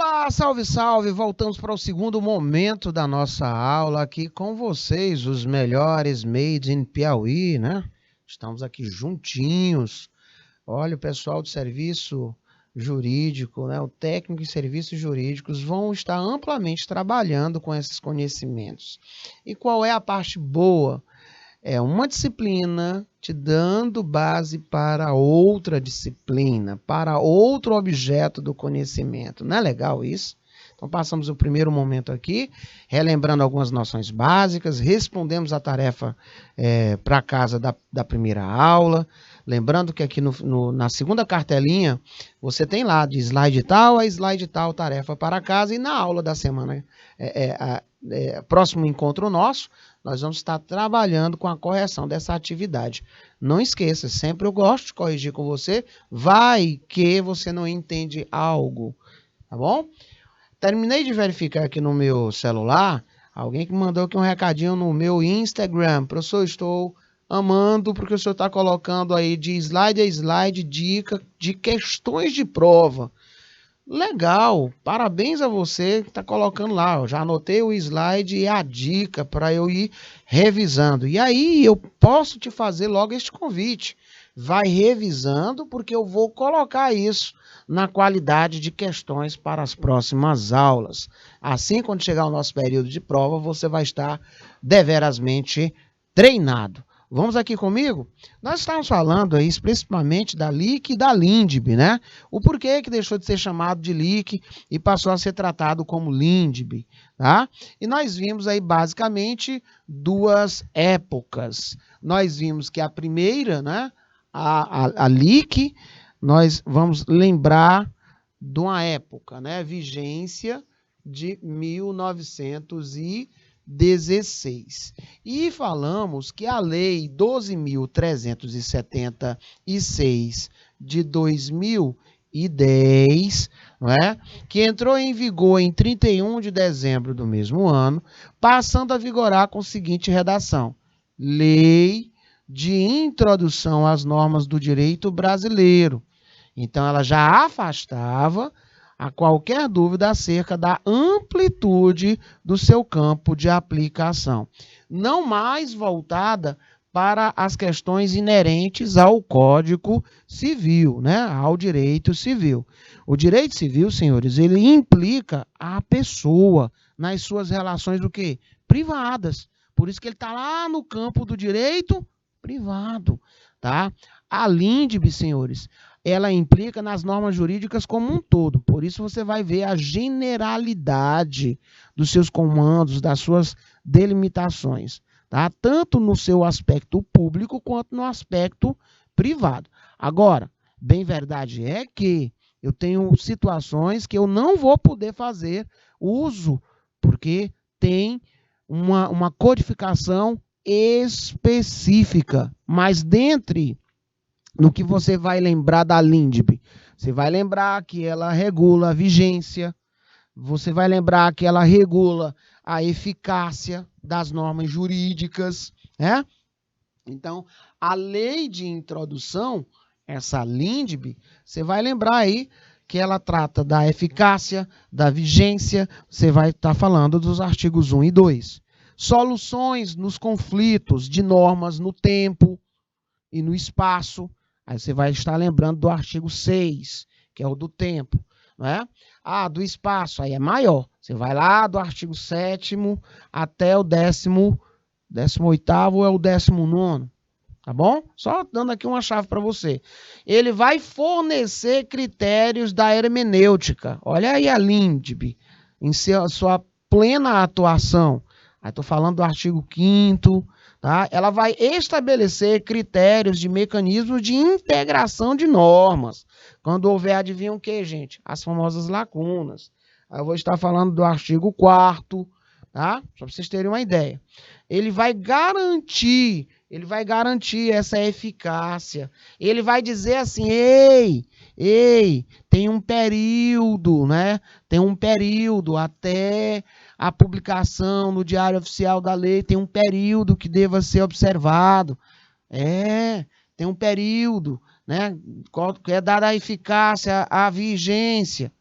Olá, salve, salve! Voltamos para o segundo momento da nossa aula aqui com vocês, os melhores made in Piauí, né? Estamos aqui juntinhos. Olha, o pessoal do serviço jurídico, né? O técnico em serviços jurídicos vão estar amplamente trabalhando com esses conhecimentos. E qual é a parte boa? É uma disciplina te dando base para outra disciplina, para outro objeto do conhecimento. Não é legal isso? Então, passamos o primeiro momento aqui, relembrando algumas noções básicas, respondemos a tarefa para casa da primeira aula. Lembrando que aqui na segunda cartelinha, você tem lá de slide tal a slide tal, tarefa para casa, e na aula da semana, próximo encontro nosso, nós vamos estar trabalhando com a correção dessa atividade. Não esqueça, sempre eu gosto de corrigir com você, vai que você não entende algo, tá bom? Terminei de verificar aqui no meu celular, alguém que mandou aqui um recadinho no meu Instagram. Professor, estou amando porque o senhor está colocando aí de slide a slide dica de questões de prova. Legal, parabéns a você que está colocando lá. Eu já anotei o slide e a dica para eu ir revisando. E aí eu posso te fazer logo este convite. Vai revisando porque eu vou colocar isso na qualidade de questões para as próximas aulas. Assim, quando chegar o nosso período de prova, você vai estar deverasmente treinado. Vamos aqui comigo? Nós estamos falando aí especificamente da LIC e da LINDB, né? O porquê que deixou de ser chamado de LIC e passou a ser tratado como LINDB, tá? E nós vimos aí basicamente duas épocas. Nós vimos que a primeira, né? A LIC, nós vamos lembrar de uma época, né? Vigência de 1916. E falamos que a Lei 12.376 de 2010, não é? Que entrou em vigor em 31 de dezembro do mesmo ano, passando a vigorar com a seguinte redação: Lei de Introdução às Normas do Direito Brasileiro. Então, ela já afastava a qualquer dúvida acerca da amplitude do seu campo de aplicação, não mais voltada para as questões inerentes ao Código Civil, né? Ao direito civil. O direito civil, senhores, ele implica a pessoa nas suas relações do quê? Privadas. Por isso que ele está lá no campo do direito privado, tá? A LINDB, senhores, ela implica nas normas jurídicas como um todo. Por isso você vai ver a generalidade dos seus comandos, das suas delimitações, tá? Tanto no seu aspecto público quanto no aspecto privado. Agora, bem verdade é que eu tenho situações que eu não vou poder fazer uso, porque tem uma codificação específica, mas dentre no que você vai lembrar da LINDB, você vai lembrar que ela regula a vigência, você vai lembrar que ela regula a eficácia das normas jurídicas, né? Então, a lei de introdução, essa LINDB, você vai lembrar aí que ela trata da eficácia, da vigência, você vai estar falando dos artigos 1 e 2. Soluções nos conflitos de normas no tempo e no espaço. Aí você vai estar lembrando do artigo 6, que é o do tempo, né? Do espaço, aí é maior. Você vai lá do artigo 7º até o 18º é o 19º, tá bom? Só dando aqui uma chave para você. Ele vai fornecer critérios da hermenêutica. Olha aí a LINDB, em sua plena atuação. Aí estou falando do artigo 5º, tá? Ela vai estabelecer critérios de mecanismos de integração de normas. Quando houver, adivinha o que, gente? As famosas lacunas. Aí eu vou estar falando do artigo 4º, tá? Só para vocês terem uma ideia. Ele vai garantir essa eficácia. Ele vai dizer assim: ei, tem um período, né? Tem um período até a publicação no Diário Oficial da Lei, tem um período que deva ser observado. Tem um período, né? Que é dada a eficácia, a vigência.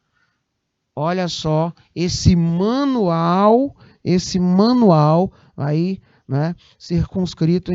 olha só, esse manual aí, né, circunscrito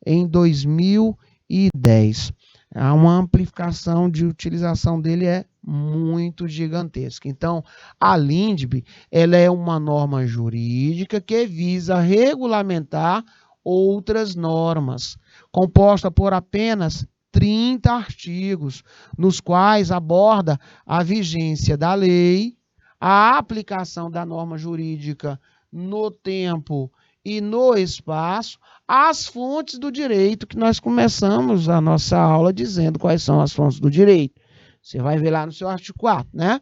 em 2010. Uma amplificação de utilização dele é muito gigantesca. Então, a LINDB, ela é uma norma jurídica que visa regulamentar outras normas, composta por apenas 30 artigos, nos quais aborda a vigência da lei, a aplicação da norma jurídica no tempo e no espaço, as fontes do direito, que nós começamos a nossa aula dizendo quais são as fontes do direito. Você vai ver lá no seu artigo 4, né?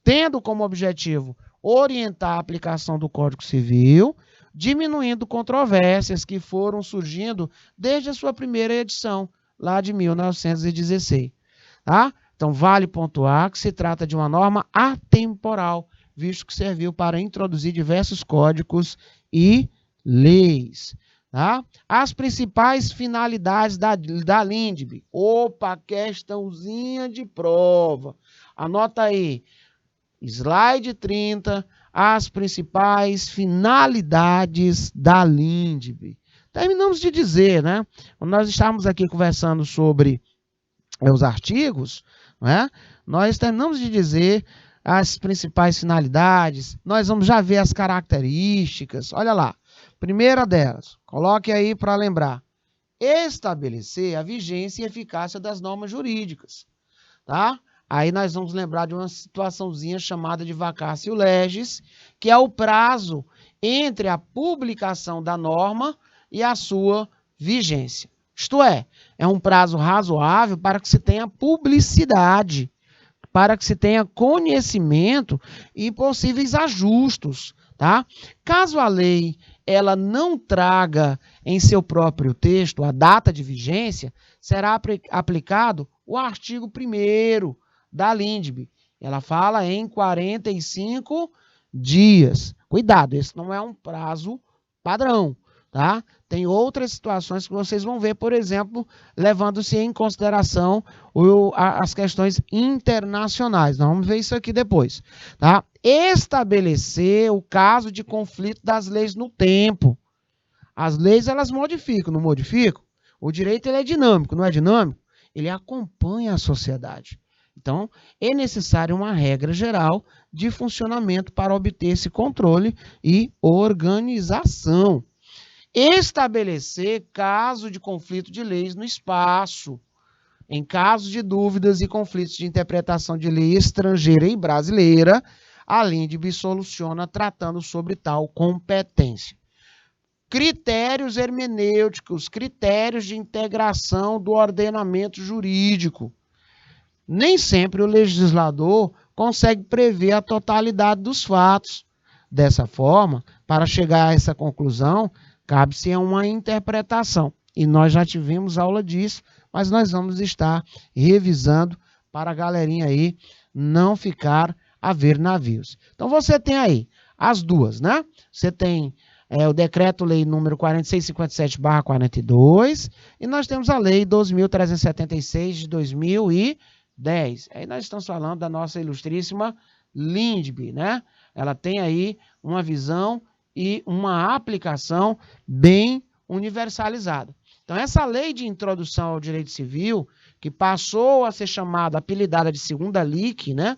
Tendo como objetivo orientar a aplicação do Código Civil, diminuindo controvérsias que foram surgindo desde a sua primeira edição, lá de 1916. Tá? Então, vale pontuar que se trata de uma norma atemporal, visto que serviu para introduzir diversos códigos e leis. Tá? As principais finalidades da LINDB. Opa, questãozinha de prova. Anota aí, slide 30, as principais finalidades da LINDB. Terminamos de dizer, né? Quando nós estávamos aqui conversando sobre os artigos, né? Nós terminamos de dizer as principais finalidades, nós vamos já ver as características. Olha lá, primeira delas, coloque aí para lembrar, estabelecer a vigência e eficácia das normas jurídicas, tá? Aí nós vamos lembrar de uma situaçãozinha chamada de vacatio legis, que é o prazo entre a publicação da norma e a sua vigência. Isto é um prazo razoável para que se tenha publicidade, para que se tenha conhecimento e possíveis ajustos, tá? Caso a lei ela não traga em seu próprio texto a data de vigência, será aplicado o artigo 1º da LINDB. Ela fala em 45 dias. Cuidado, esse não é um prazo padrão, tá? Tem outras situações que vocês vão ver, por exemplo, levando-se em consideração as questões internacionais. Nós vamos ver isso aqui depois, tá? Estabelecer o caso de conflito das leis no tempo. As leis, elas modificam, não modificam? O direito ele é dinâmico, não é dinâmico? Ele acompanha a sociedade. Então, é necessário uma regra geral de funcionamento para obter esse controle e organização. Estabelecer caso de conflito de leis no espaço. Em caso de dúvidas e conflitos de interpretação de lei estrangeira e brasileira, a LINDB soluciona tratando sobre tal competência. Critérios hermenêuticos, critérios de integração do ordenamento jurídico. Nem sempre o legislador consegue prever a totalidade dos fatos. Dessa forma, para chegar a essa conclusão, cabe-se a uma interpretação. E nós já tivemos aula disso, mas nós vamos estar revisando para a galerinha aí não ficar a ver navios. Então você tem aí as duas, né? Você tem o Decreto-Lei número 4657/42 e nós temos a Lei 12.376 de 2010. Aí nós estamos falando da nossa ilustríssima LINDB, né? Ela tem aí uma visão e uma aplicação bem universalizada. Então, essa lei de introdução ao direito civil, que passou a ser chamada, apelidada de segunda LIC, né?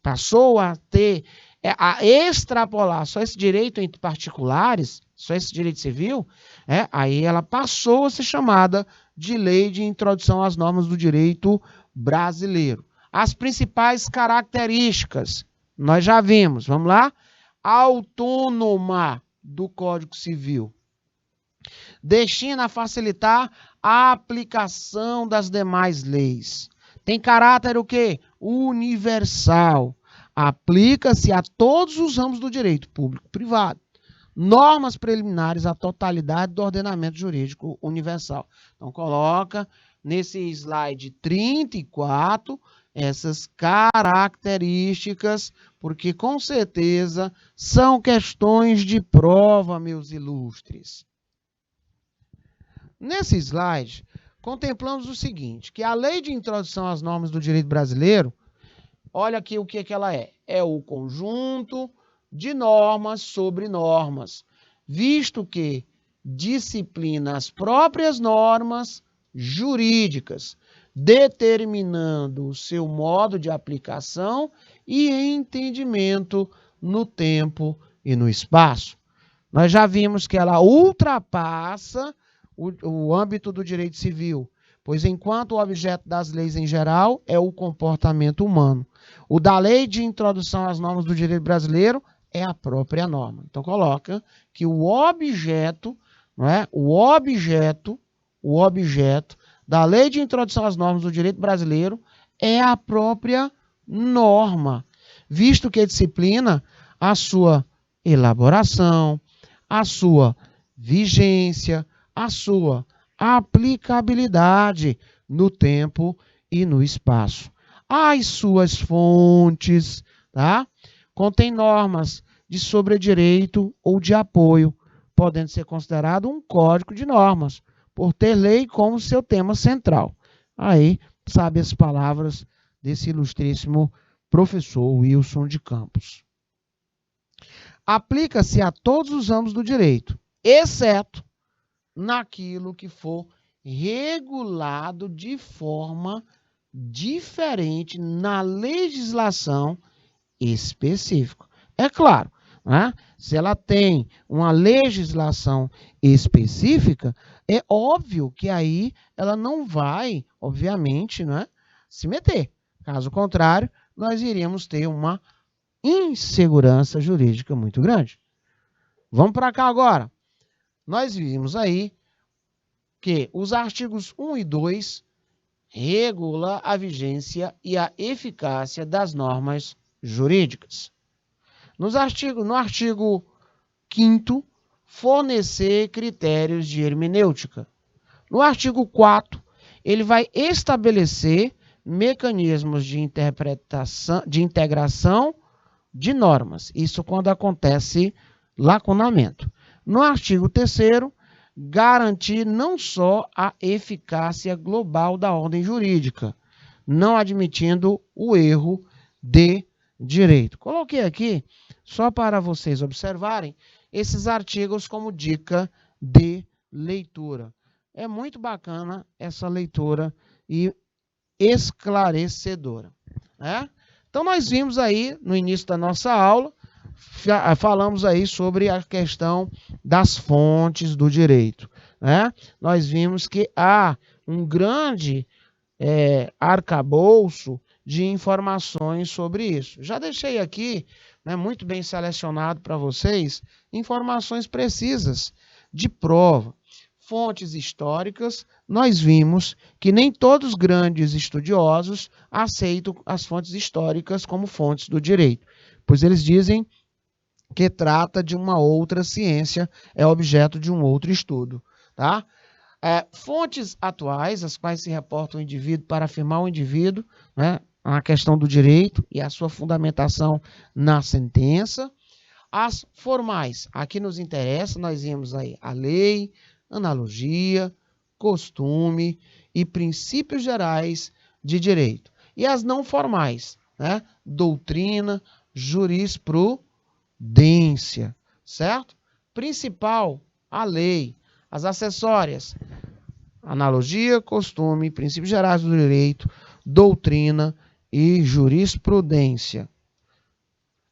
Passou a ter, a extrapolar só esse direito entre particulares, só esse direito civil, aí ela passou a ser chamada de lei de introdução às normas do direito brasileiro. As principais características, nós já vimos, vamos lá? Autônoma do Código Civil. Destina a facilitar a aplicação das demais leis. Tem caráter o quê? Universal. Aplica-se a todos os ramos do direito público e privado. Normas preliminares à totalidade do ordenamento jurídico universal. Então, coloca nesse slide 34 essas características, porque com certeza são questões de prova, meus ilustres. Nesse slide, contemplamos o seguinte, que a lei de introdução às normas do direito brasileiro, olha aqui o que ela é. é o conjunto de normas sobre normas, visto que disciplina as próprias normas jurídicas, determinando o seu modo de aplicação e entendimento no tempo e no espaço. Nós já vimos que ela ultrapassa o âmbito do direito civil, pois enquanto o objeto das leis em geral é o comportamento humano, o da lei de introdução às normas do direito brasileiro é a própria norma. Então coloca que o objeto, não é? O objeto da lei de introdução às normas do direito brasileiro é a própria norma, visto que disciplina a sua elaboração, a sua vigência, a sua aplicabilidade no tempo e no espaço. As suas fontes, tá? Contém normas de sobredireito ou de apoio, podendo ser considerado um código de normas, por ter lei como seu tema central. Aí, sabe as palavras desse ilustríssimo professor Wilson de Campos. Aplica-se a todos os ramos do direito, exceto naquilo que for regulado de forma diferente na legislação específica. É claro, né? Se ela tem uma legislação específica, é óbvio que aí ela não vai, obviamente, né, se meter. Caso contrário, nós iríamos ter uma insegurança jurídica muito grande. Vamos para cá agora. Nós vimos aí que os artigos 1 e 2 regula a vigência e a eficácia das normas jurídicas. No artigo 5º, fornecer critérios de hermenêutica. No artigo 4º, ele vai estabelecer mecanismos de integração de normas. Isso quando acontece lacunamento. No artigo 3º, garantir não só a eficácia global da ordem jurídica, não admitindo o erro de direito. Coloquei aqui só para vocês observarem esses artigos como dica de leitura. É muito bacana essa leitura e esclarecedora, né? Então nós vimos aí no início da nossa aula, falamos aí sobre a questão das fontes do direito, né? Nós vimos que há um grande arcabouço de informações sobre isso. Já deixei aqui, né, muito bem selecionado para vocês, informações precisas de prova. Fontes históricas, nós vimos que nem todos os grandes estudiosos aceitam as fontes históricas como fontes do direito, pois eles dizem que trata de uma outra ciência, é objeto de um outro estudo, tá? Fontes atuais, as quais se reportam ao indivíduo para afirmar o indivíduo, né, a questão do direito e a sua fundamentação na sentença. As formais, aqui nos interessa, nós vimos aí a lei, analogia, costume e princípios gerais de direito. E as não formais, né, doutrina, jurisprudência, certo? Principal, a lei. As acessórias, analogia, costume, princípios gerais do direito, doutrina e jurisprudência.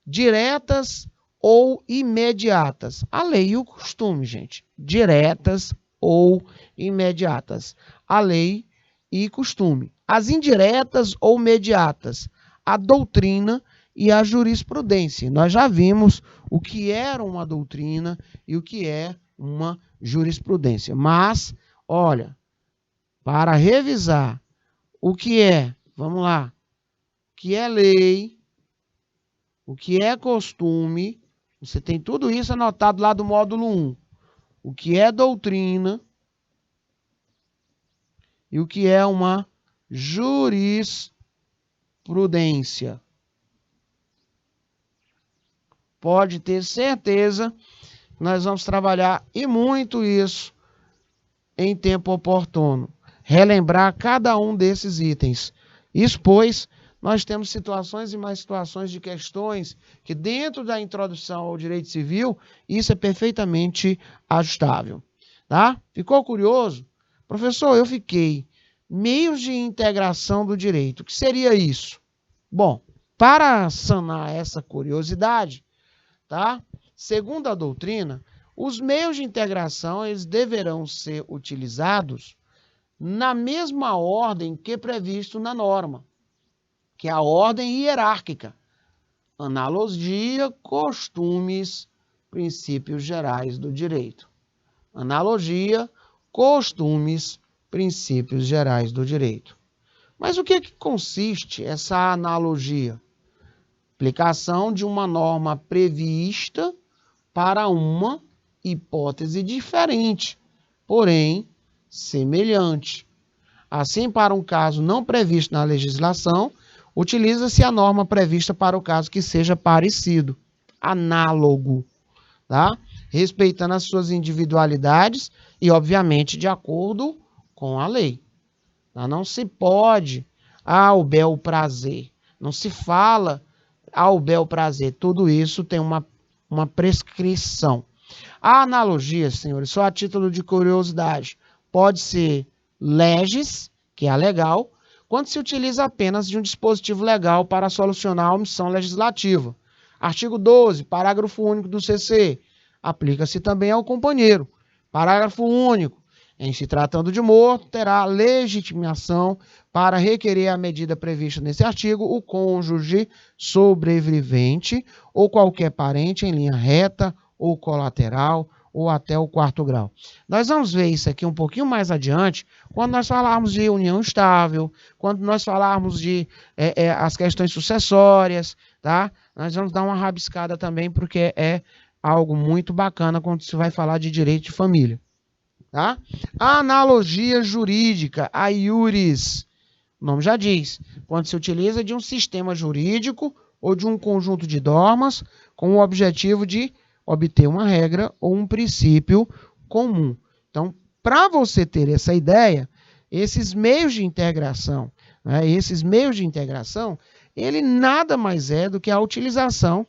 Diretas ou imediatas. A lei e o costume, gente. Diretas ou imediatas. A lei e costume. As indiretas ou imediatas. A doutrina e a jurisprudência. Nós já vimos o que era uma doutrina e o que é uma jurisprudência. Mas, olha, para revisar o que é, vamos lá, o que é lei, o que é costume, você tem tudo isso anotado lá do módulo 1. O que é doutrina e o que é uma jurisprudência. Pode ter certeza que nós vamos trabalhar e muito isso em tempo oportuno. Relembrar cada um desses itens. Isso, pois, nós temos situações e mais situações de questões que dentro da introdução ao direito civil, isso é perfeitamente ajustável. Tá? Ficou curioso? Professor, eu fiquei. Meios de integração do direito. O que seria isso? Bom, para sanar essa curiosidade, tá? Segundo a doutrina, os meios de integração eles deverão ser utilizados na mesma ordem que previsto na norma, que é a ordem hierárquica. Analogia, costumes, princípios gerais do direito. Analogia, costumes, princípios gerais do direito. Mas o que consiste essa analogia? Aplicação de uma norma prevista para uma hipótese diferente, porém semelhante. Assim, para um caso não previsto na legislação, utiliza-se a norma prevista para o caso que seja parecido, análogo, tá? Respeitando as suas individualidades e, obviamente, de acordo com a lei. Tá? Não se pode ao bel prazer, não se fala ao bel prazer, tudo isso tem uma prescrição. A analogia, senhores, só a título de curiosidade, pode ser legis, que é a legal, quando se utiliza apenas de um dispositivo legal para solucionar a omissão legislativa. Artigo 12, parágrafo único do CC, aplica-se também ao companheiro. Parágrafo único, em se tratando de morto, terá legitimação para requerer a medida prevista nesse artigo o cônjuge sobrevivente ou qualquer parente em linha reta ou colateral ou até o quarto grau. Nós vamos ver isso aqui um pouquinho mais adiante, quando nós falarmos de união estável, quando nós falarmos de as questões sucessórias, tá? Nós vamos dar uma rabiscada também, porque é algo muito bacana quando se vai falar de direito de família. Tá? A analogia jurídica, a iuris, o nome já diz, quando se utiliza de um sistema jurídico ou de um conjunto de normas com o objetivo de obter uma regra ou um princípio comum. Então, para você ter essa ideia, esses meios de integração, ele nada mais é do que a utilização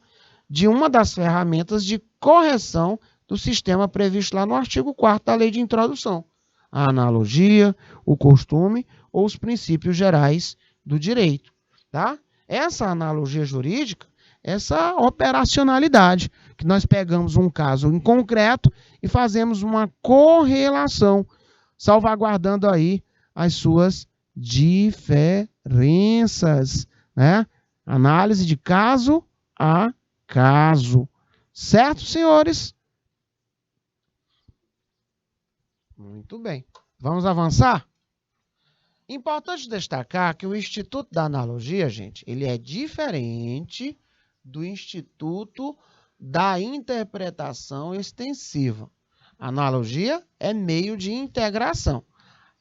de uma das ferramentas de correção do sistema previsto lá no artigo 4º da Lei de Introdução. A analogia, o costume ou os princípios gerais do direito. Tá? Essa analogia jurídica, essa operacionalidade, que nós pegamos um caso em concreto e fazemos uma correlação, salvaguardando aí as suas diferenças. Né? Análise de caso a caso. Certo, senhores? Muito bem. Vamos avançar? Importante destacar que o Instituto da Analogia, gente, ele é diferente do Instituto da Interpretação Extensiva. A analogia é meio de integração.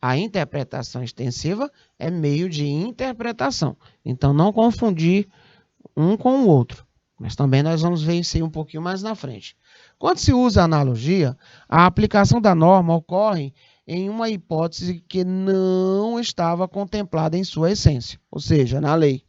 A interpretação extensiva é meio de interpretação. Então, não confundir um com o outro. Mas também nós vamos ver isso aí um pouquinho mais na frente. Quando se usa a analogia, a aplicação da norma ocorre em uma hipótese que não estava contemplada em sua essência, ou seja, na lei.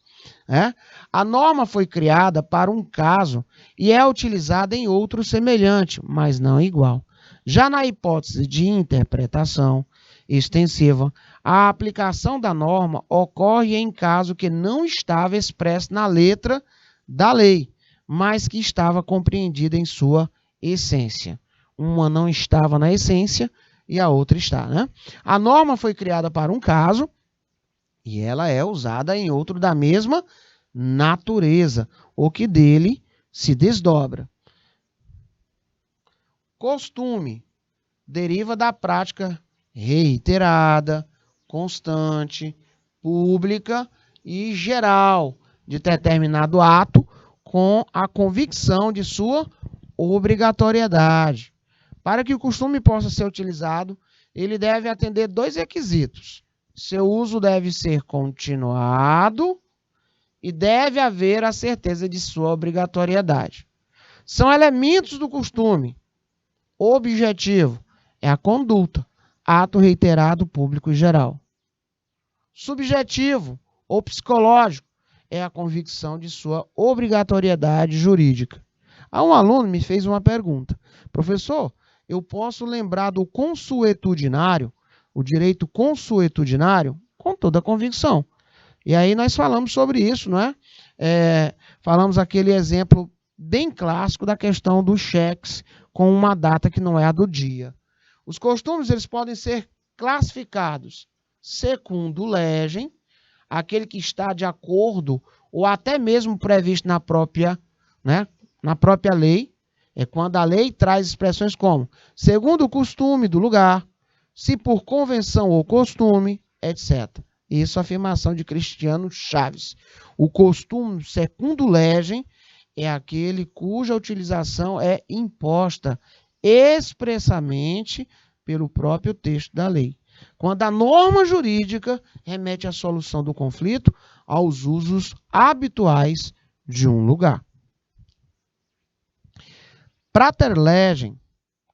A norma foi criada para um caso e é utilizada em outro semelhante, mas não igual. Já na hipótese de interpretação extensiva, a aplicação da norma ocorre em caso que não estava expresso na letra da lei, mas que estava compreendida em sua essência. Uma não estava na essência e a outra está. Né? A norma foi criada para um caso e ela é usada em outro da mesma natureza, ou que dele se desdobra. Costume deriva da prática reiterada, constante, pública e geral de determinado ato com a convicção de sua obrigatoriedade. Para que o costume possa ser utilizado, ele deve atender 2 requisitos. Seu uso deve ser continuado e deve haver a certeza de sua obrigatoriedade. São elementos do costume. O objetivo é a conduta, ato reiterado, público e geral. Subjetivo ou psicológico é a convicção de sua obrigatoriedade jurídica. Um aluno me fez uma pergunta: professor, eu posso lembrar do consuetudinário, o direito consuetudinário? Com toda a convicção. E aí nós falamos sobre isso, não é? Falamos aquele exemplo bem clássico da questão dos cheques com uma data que não é a do dia. Os costumes, eles podem ser classificados secundum legem, aquele que está de acordo ou até mesmo previsto na própria lei, é quando a lei traz expressões como segundo o costume do lugar, se por convenção ou costume, etc. Isso é a afirmação de Cristiano Chaves. O costume secundum legem é aquele cuja utilização é imposta expressamente pelo próprio texto da lei, quando a norma jurídica remete à solução do conflito aos usos habituais de um lugar. Prater legem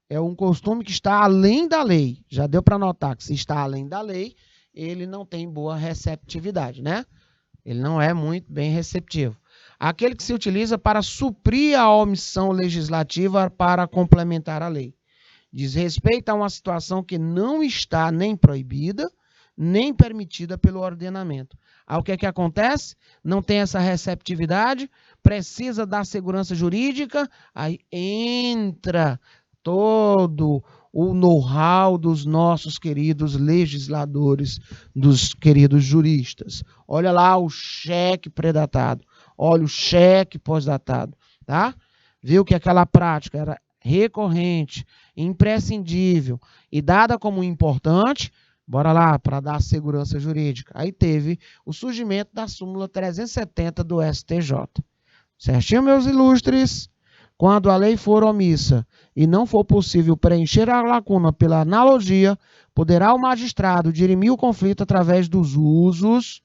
é um costume que está além da lei. Já deu para notar que se está além da lei, ele não tem boa receptividade, né? Ele não é muito bem receptivo. Aquele que se utiliza para suprir a omissão legislativa para complementar a lei. Diz respeito a uma situação que não está nem proibida, nem permitida pelo ordenamento. Aí o que é que acontece? Não tem essa receptividade, precisa da segurança jurídica, aí entra todo o know-how dos nossos queridos legisladores, dos queridos juristas. Olha lá o cheque pré-datado, olha o cheque pós-datado, tá? Viu que aquela prática era recorrente, imprescindível e dada como importante, bora lá, para dar segurança jurídica. Aí teve o surgimento da súmula 370 do STJ. Certinho, meus ilustres? Quando a lei for omissa e não for possível preencher a lacuna pela analogia, poderá o magistrado dirimir o conflito através dos usos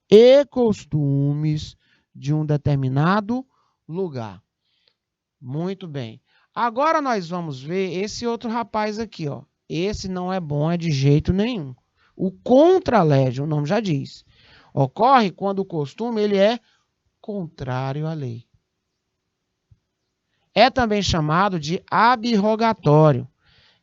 e costumes de um determinado lugar. Muito bem. Agora nós vamos ver esse outro rapaz aqui, ó. Esse não é bom, é de jeito nenhum. O contra-legem, o nome já diz. Ocorre quando o costume ele é contrário à lei. É também chamado de abrogatório.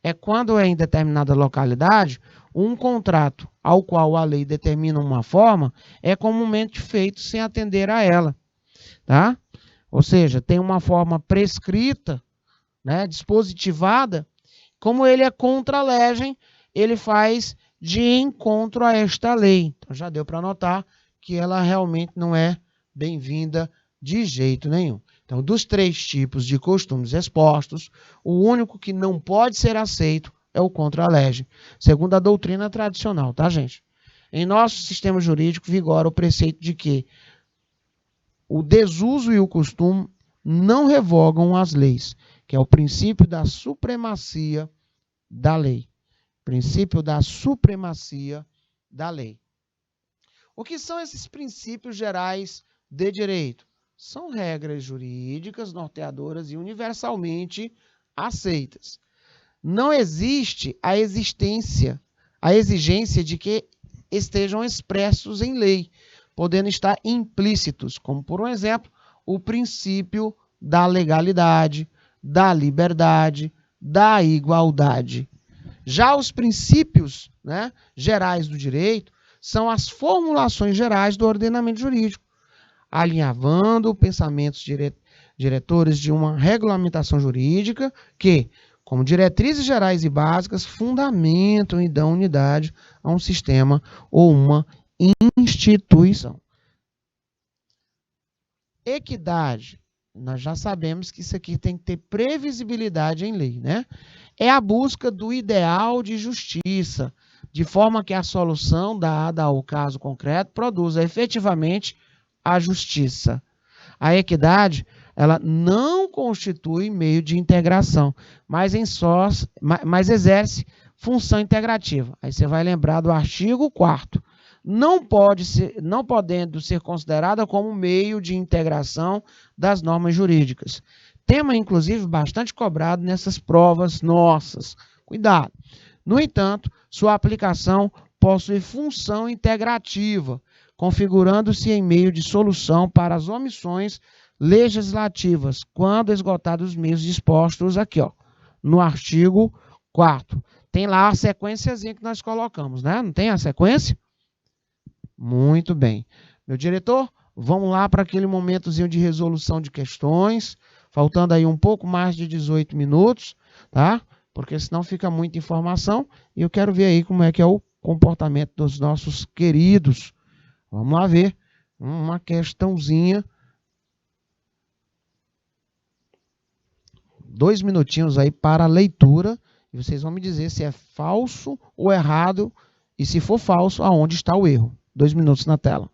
É quando é em determinada localidade, um contrato ao qual a lei determina uma forma é comumente feito sem atender a ela. Tá? Ou seja, tem uma forma prescrita, né, dispositivada, como ele é contra-legem, ele faz de encontro a esta lei. Então, já deu para notar que ela realmente não é bem-vinda de jeito nenhum. Então, dos 3 tipos de costumes expostos, o único que não pode ser aceito é o contra-legem, segundo a doutrina tradicional, tá, gente? Em nosso sistema jurídico vigora o preceito de que o desuso e o costume não revogam as leis, que é o princípio da supremacia da lei. Princípio da supremacia da lei. O que são esses princípios gerais de direito? São regras jurídicas norteadoras e universalmente aceitas. Não existe a exigência de que estejam expressos em lei, podendo estar implícitos, como, por um exemplo, o princípio da legalidade, da liberdade, da igualdade. Já os princípios, né, gerais do direito são as formulações gerais do ordenamento jurídico, alinhavando pensamentos diretores de uma regulamentação jurídica que, como diretrizes gerais e básicas, fundamentam e dão unidade a um sistema ou uma instituição. Equidade. Nós já sabemos que isso aqui tem que ter previsibilidade em lei, né? É a busca do ideal de justiça, de forma que a solução dada ao caso concreto produza efetivamente a justiça. A equidade, ela não constitui meio de integração, mas exerce função integrativa. Aí você vai lembrar do artigo 4º. Não podendo ser considerada como meio de integração das normas jurídicas. Tema, inclusive, bastante cobrado nessas provas nossas. Cuidado. No entanto, sua aplicação possui função integrativa, configurando-se em meio de solução para as omissões legislativas, quando esgotados os meios dispostos aqui, ó, no artigo 4º. Tem lá a sequenciazinha que nós colocamos, né? Não tem a sequência? Muito bem. Meu diretor, vamos lá para aquele momentozinho de resolução de questões, faltando aí um pouco mais de 18 minutos, tá? Porque senão fica muita informação e eu quero ver aí como é que é o comportamento dos nossos queridos. Vamos lá ver uma questãozinha. 2 minutinhos aí para a leitura e vocês vão me dizer se é falso ou errado e se for falso, aonde está o erro. 2 minutos na tela.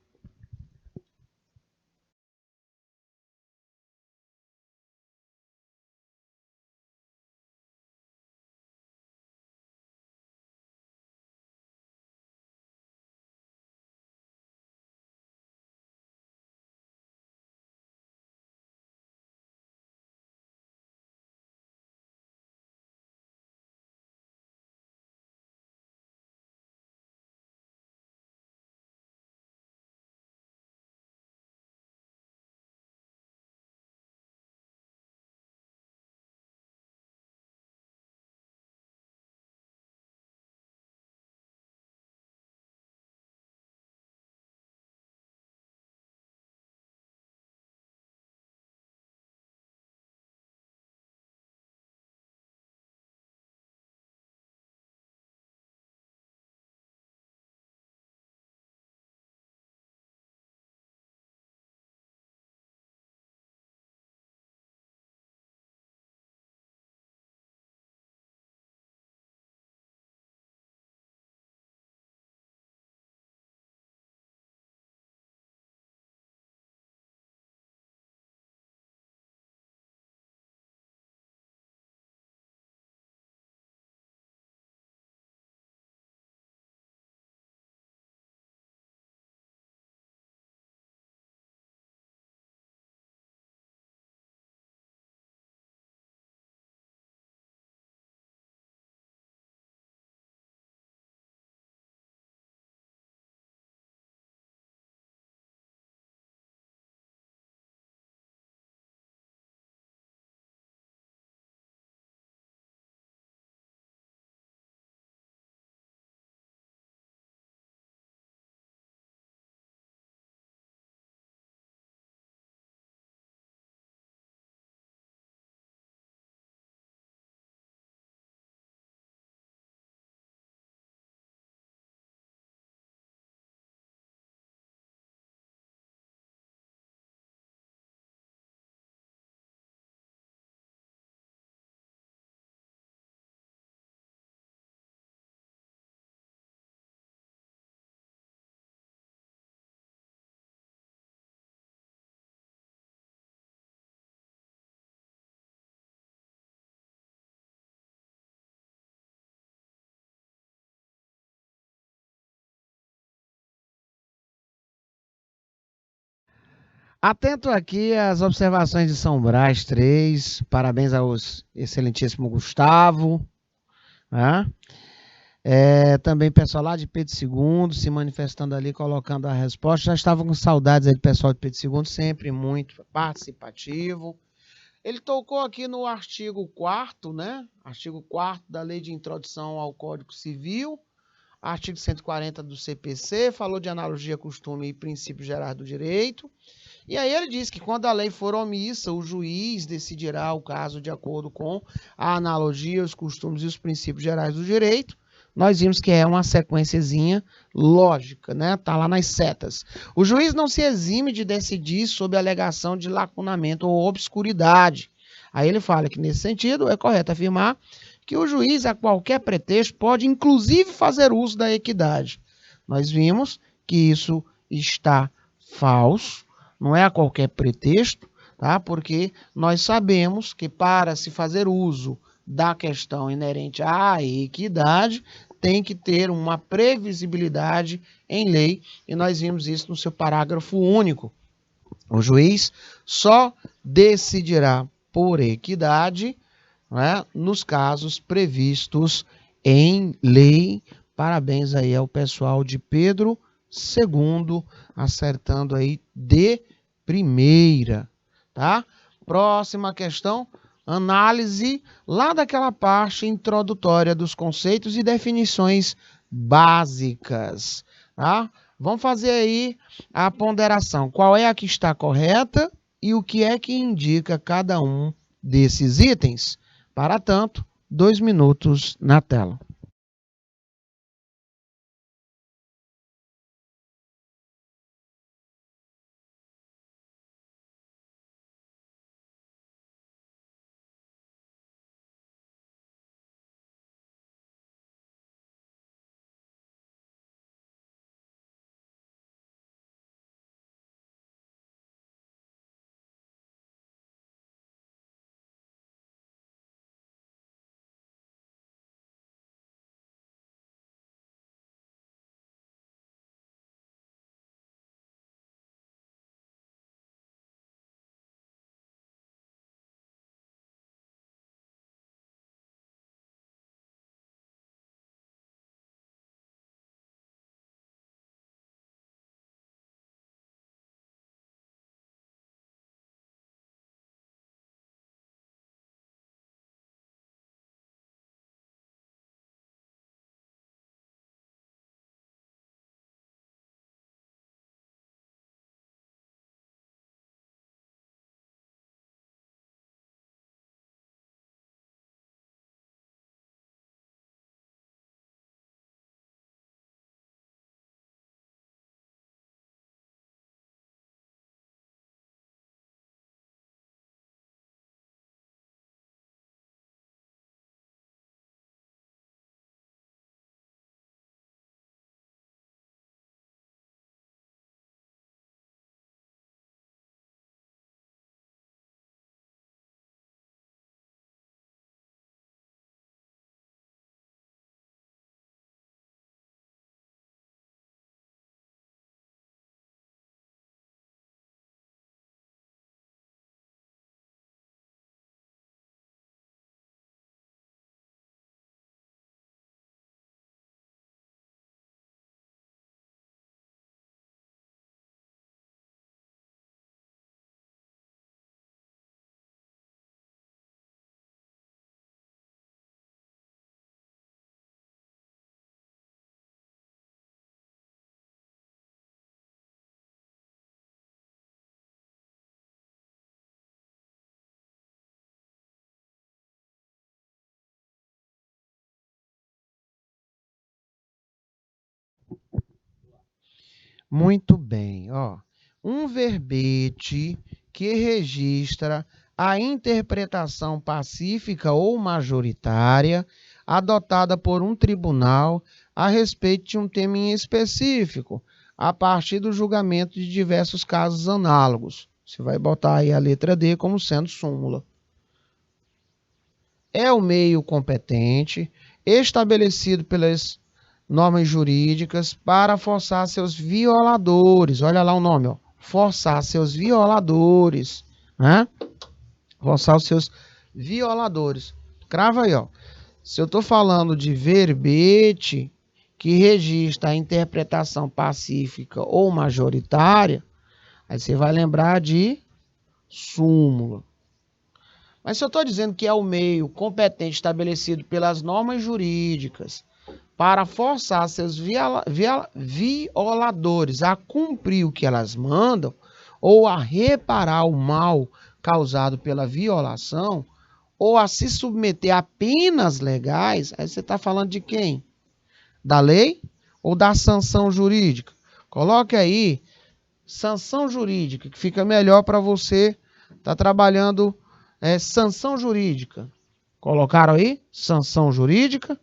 Atento aqui às observações de São Brás 3. Parabéns ao excelentíssimo Gustavo. Né? Também pessoal lá de Pedro II se manifestando ali, colocando a resposta. Já estavam com saudades aí do pessoal de Pedro II, sempre muito participativo. Ele tocou aqui no artigo 4º, né? Artigo 4º da Lei de Introdução ao Código Civil, artigo 140 do CPC, falou de analogia, costume e princípios gerais do direito. E aí ele diz que quando a lei for omissa, o juiz decidirá o caso de acordo com a analogia, os costumes e os princípios gerais do direito. Nós vimos que é uma sequenciazinha lógica, né? Tá lá nas setas. O juiz não se exime de decidir sob a alegação de lacunamento ou obscuridade. Aí ele fala que nesse sentido é correto afirmar que o juiz, a qualquer pretexto, pode inclusive fazer uso da equidade. Nós vimos que isso está falso. Não é a qualquer pretexto, tá? Porque nós sabemos que para se fazer uso da questão inerente à equidade, tem que ter uma previsibilidade em lei, e nós vimos isso no seu parágrafo único. O juiz só decidirá por equidade, né, nos casos previstos em lei. Parabéns aí ao pessoal de Pedro segundo, acertando aí de primeira, tá? Próxima questão, análise lá daquela parte introdutória dos conceitos e definições básicas, tá? Vamos fazer aí a ponderação. Qual é a que está correta e o que é que indica cada um desses itens? Para tanto, 2 minutos na tela. Muito bem, ó. Um verbete que registra a interpretação pacífica ou majoritária adotada por um tribunal a respeito de um tema em específico, a partir do julgamento de diversos casos análogos. Você vai botar aí a letra D como sendo súmula. É o meio competente estabelecido pelas normas jurídicas para forçar seus violadores. Olha lá o nome, ó. Forçar seus violadores, né? Forçar os seus violadores. Crava aí, ó. Se eu estou falando de verbete que registra a interpretação pacífica ou majoritária, aí você vai lembrar de súmula. Mas se eu estou dizendo que é o meio competente estabelecido pelas normas jurídicas para forçar seus violadores a cumprir o que elas mandam ou a reparar o mal causado pela violação ou a se submeter a penas legais, aí você está falando de quem? Da lei ou da sanção jurídica? Coloque aí sanção jurídica, que fica melhor para você estar trabalhando sanção jurídica. Colocaram aí? Sanção jurídica.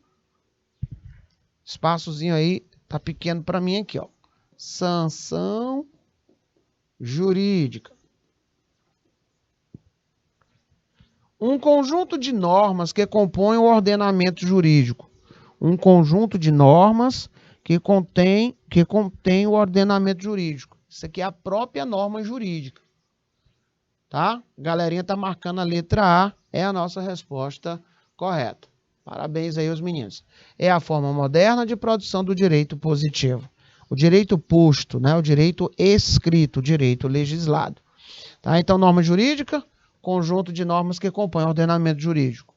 Espaçozinho aí, tá pequeno para mim aqui, ó. Sanção jurídica. Um conjunto de normas que compõem o ordenamento jurídico. Um conjunto de normas que contém o ordenamento jurídico. Isso aqui é a própria norma jurídica. Tá? Galerinha tá marcando a letra A, é a nossa resposta correta. Parabéns aí aos meninos. É a forma moderna de produção do direito positivo. o direito posto, né? O direito escrito, o direito legislado. Tá? Então, norma jurídica, conjunto de normas que compõem o ordenamento jurídico.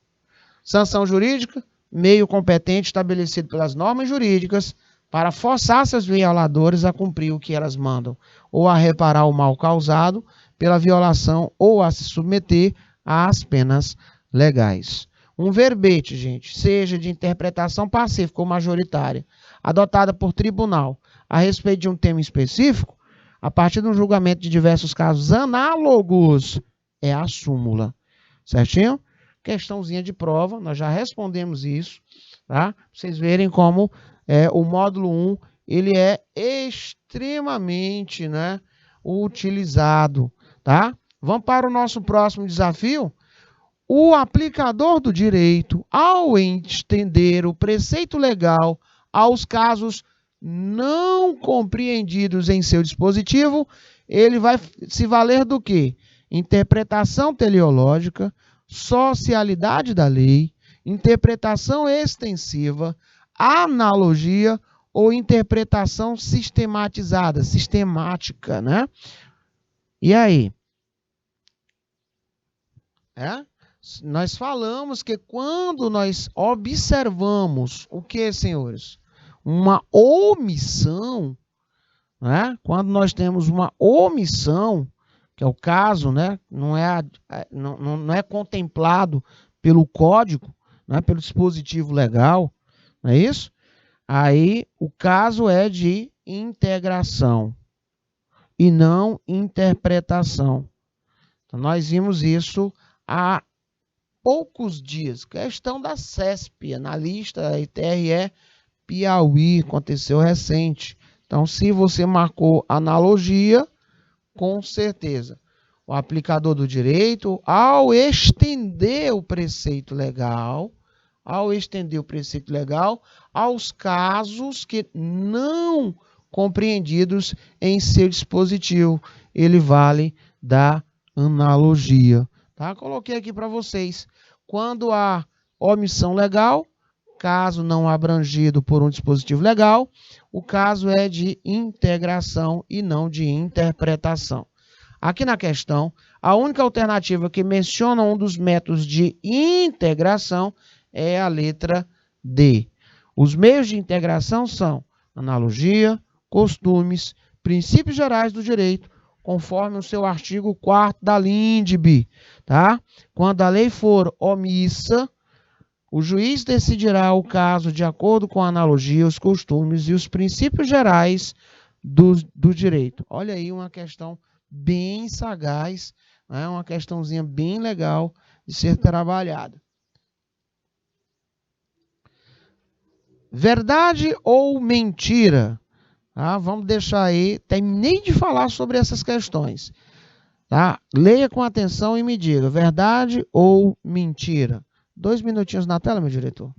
Sanção jurídica, meio competente estabelecido pelas normas jurídicas para forçar seus violadores a cumprir o que elas mandam, ou a reparar o mal causado pela violação, ou a se submeter às penas legais. Um verbete, gente, seja de interpretação pacífica ou majoritária, adotada por tribunal a respeito de um tema específico, a partir de um julgamento de diversos casos análogos, é a súmula. Certinho? Questãozinha de prova, nós já respondemos isso, tá? Pra vocês verem como o módulo 1 ele é extremamente, né, utilizado, tá? Vamos para o nosso próximo desafio? O aplicador do direito, ao estender o preceito legal aos casos não compreendidos em seu dispositivo, ele vai se valer do quê? Interpretação teleológica, socialidade da lei, interpretação extensiva, analogia ou interpretação sistematizada, sistemática, né? E aí? Nós falamos que quando nós observamos o que, senhores? Uma omissão, né? Quando nós temos uma omissão, que é o caso, né? Não é contemplado pelo código, né? Pelo dispositivo legal, não é isso? Aí o caso é de integração e não interpretação. Então, nós vimos isso há poucos dias, questão da CESP, analista TRE Piauí, aconteceu recente. Então, se você marcou analogia, com certeza, o aplicador do direito, ao estender o preceito legal, aos casos que não compreendidos em seu dispositivo, ele vale da analogia. Tá? Coloquei aqui para vocês. Quando há omissão legal, caso não abrangido por um dispositivo legal, o caso é de integração e não de interpretação. Aqui na questão, a única alternativa que menciona um dos métodos de integração é a letra D. Os meios de integração são analogia, costumes, princípios gerais do direito, conforme o seu artigo 4º da LINDB, tá? Quando a lei for omissa, o juiz decidirá o caso de acordo com a analogia, os costumes e os princípios gerais do direito. Olha aí uma questão bem sagaz, né? Uma questãozinha bem legal de ser trabalhada. Verdade ou mentira? Tá? Vamos deixar aí, terminei de falar sobre essas questões. Tá? Leia com atenção e me diga, verdade ou mentira? 2 minutinhos na tela, meu diretor.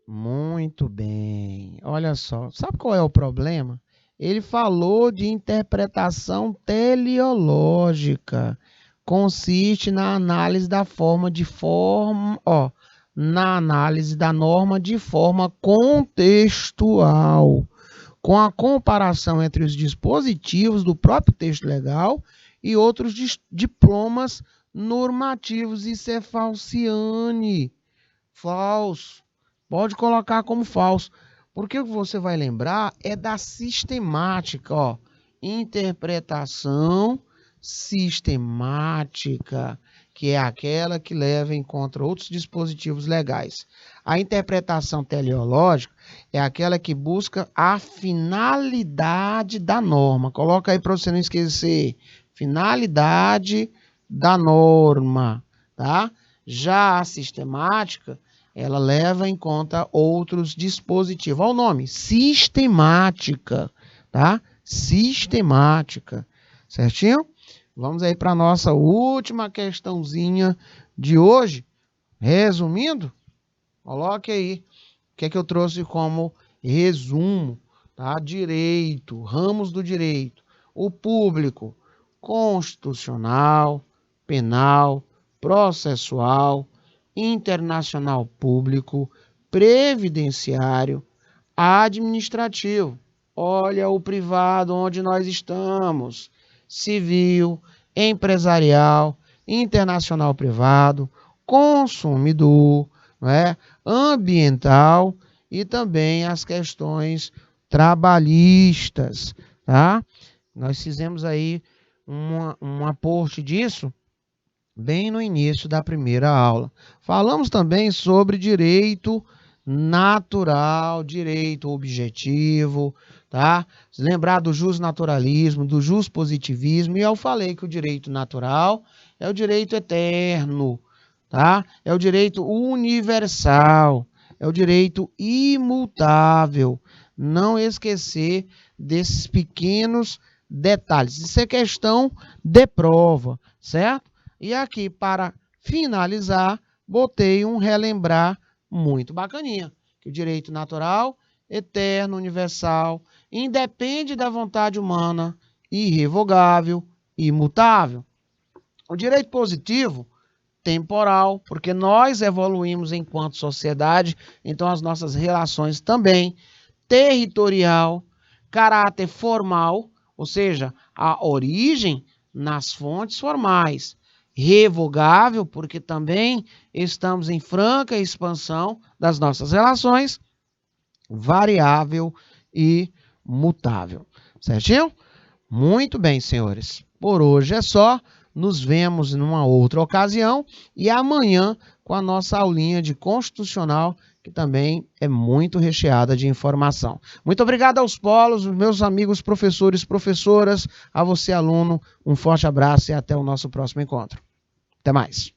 Muito bem. Olha só, sabe qual é o problema? Ele falou de interpretação teleológica. Consiste na análise da na análise da norma de forma contextual, com a comparação entre os dispositivos do próprio texto legal e outros diplomas normativos. Isso é falciane. Falso. Pode colocar como falso. Porque o que você vai lembrar é da sistemática, ó. Interpretação sistemática, que é aquela que leva em conta outros dispositivos legais. A interpretação teleológica é aquela que busca a finalidade da norma. Coloca aí para você não esquecer. Finalidade da norma, tá? Já a sistemática, ela leva em conta outros dispositivos. Olha o nome, sistemática, tá? Sistemática, certinho? Vamos aí para a nossa última questãozinha de hoje. Resumindo, coloque aí o que é que eu trouxe como resumo, tá? Direito, ramos do direito, o público, constitucional, penal, processual, internacional público, previdenciário, administrativo. Olha o privado onde nós estamos. Civil, empresarial, internacional privado, consumidor, não é? Ambiental e também as questões trabalhistas, tá? Nós fizemos aí um aporte disso bem no início da primeira aula. Falamos também sobre direito natural, direito objetivo, tá? Lembrar do justnaturalismo, do justpositivismo, e eu falei que o direito natural é o direito eterno, tá? É o direito universal, é o direito imutável. Não esquecer desses pequenos detalhes. Isso é questão de prova, certo? E aqui, para finalizar, botei um relembrar muito bacaninha. Que o direito natural, eterno, universal, independe da vontade humana, irrevogável, imutável. O direito positivo, temporal, porque nós evoluímos enquanto sociedade, então as nossas relações também. Territorial, caráter formal, ou seja, a origem nas fontes formais. Revogável, porque também estamos em franca expansão das nossas relações. Variável e mutável. Certinho? Muito bem, senhores. Por hoje é só. Nos vemos numa outra ocasião e amanhã com a nossa aulinha de constitucional, que também é muito recheada de informação. Muito obrigado aos polos, meus amigos professores, professoras, a você aluno, um forte abraço e até o nosso próximo encontro. Até mais.